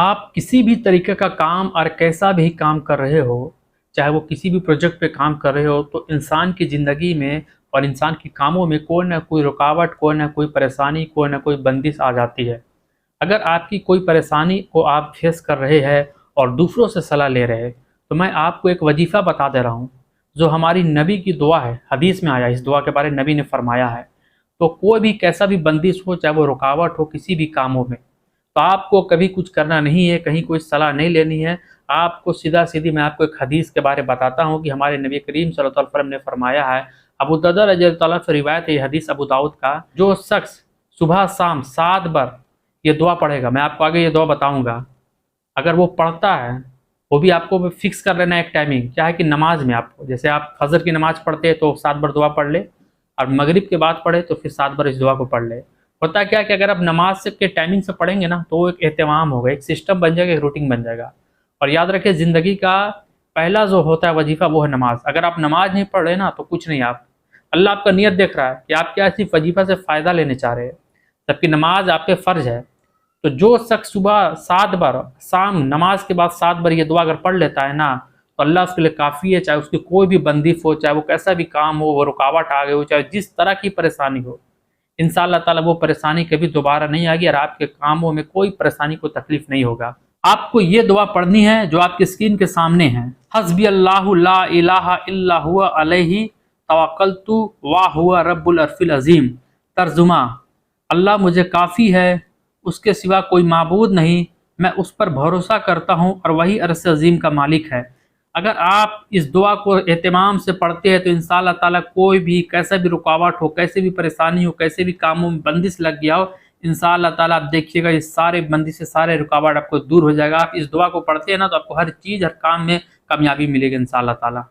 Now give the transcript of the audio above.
आप किसी भी तरीके का काम और कैसा भी काम कर रहे हो, चाहे वो किसी भी प्रोजेक्ट पे काम कर रहे हो, तो इंसान की ज़िंदगी में और इंसान के कामों में कोई ना कोई रुकावट, कोई ना कोई परेशानी, कोई ना कोई बंदिश आ जाती है। अगर आपकी कोई परेशानी को आप फेस कर रहे हैं और दूसरों से सलाह ले रहे हैं, तो मैं आपको एक वजीफ़ा बता दे रहा हूँ, जो हमारी नबी की दुआ है, हदीस में आया, इस दुआ के बारे में नबी ने फरमाया है। तो कोई भी कैसा भी बंदिश हो, चाहे वो रुकावट हो किसी भी कामों में, तो आपको कभी कुछ करना नहीं है, कहीं कोई सलाह नहीं लेनी है। आपको सीधा-सीधी मैं आपको एक हदीस के बारे में बताता हूँ कि हमारे नबी करीम सल्लल्लाहु अलैहि वसल्लम ने फरमाया है, अबू दरदा रज़ियल्लाहु ताला से रिवायत है ये हदीस अबू दाऊद का, जो शख्स सुबह-शाम 7 बार ये दुआ पढ़ेगा, मैं आपको आगे ये दुआ बताऊँगा, अगर वो पढ़ता है, वो भी आपको फिक्स कर लेना है एक टाइमिंग, क्या है कि नमाज में आपको, जैसे आप फजर की नमाज़ पढ़ते हैं तो 7 बार दुआ पढ़ ले और मगरिब के बाद पढ़े तो फिर 7 बार इस दुआ को पढ़ ले। होता क्या है कि अगर आप नमाज से के टाइमिंग से पढ़ेंगे ना, तो वो एक एहतमाम होगा, एक सिस्टम बन जाएगा, एक रूटीन बन जाएगा। और याद रखें, ज़िंदगी का पहला जो होता है वजीफ़ा, वो है नमाज। अगर आप नमाज नहीं पढ़ रहे ना, तो कुछ नहीं आप, अल्लाह आपका नियत देख रहा है कि आप क्या सिर्फ वजीफ़ा से फ़ायदा लेने चाह रहे हैं, जबकि नमाज आप पे फ़र्ज़ है। तो जो शख्स सुबह 7 बार, शाम नमाज के बाद 7 बार ये दुआ अगर पढ़ लेता है ना, तो अल्लाह उसके लिए काफ़ी है, चाहे उसकी कोई भी बंदिश हो, चाहे वो कैसा भी काम हो, वो रुकावट आ गई हो, चाहे जिस तरह की परेशानी हो, इंशाअल्लाह ताला वो परेशानी कभी दोबारा नहीं आएगी और आपके कामों में कोई परेशानी, कोई तकलीफ नहीं होगा। आपको ये दुआ पढ़नी है जो आपकी स्क्रीन के सामने है, हस्बी अल्लाहु ला इलाहा इल्ला हुवा अलैहि तवक्कलतु वा हुवा रब्बुल अर्शिल अज़ीम। तर्जुमा, अल्लाह मुझे काफ़ी है, उसके सिवा कोई माबूद नहीं, मैं उस पर भरोसा करता हूँ और वही अर्श अज़ीम का मालिक है। अगर आप इस दुआ को एहतमाम से पढ़ते हैं तो इंशाअल्लाह ताला कोई भी कैसा भी रुकावट हो, कैसे भी परेशानी हो, कैसे भी कामों में बंदिश लग गया हो, इंशाअल्लाह ताला आप देखिएगा ये सारे बंदिश से सारे रुकावट आपको दूर हो जाएगा। आप इस दुआ को पढ़ते हैं ना, तो आपको हर चीज़, हर काम में कामयाबी मिलेगी इंशाअल्लाह ताला।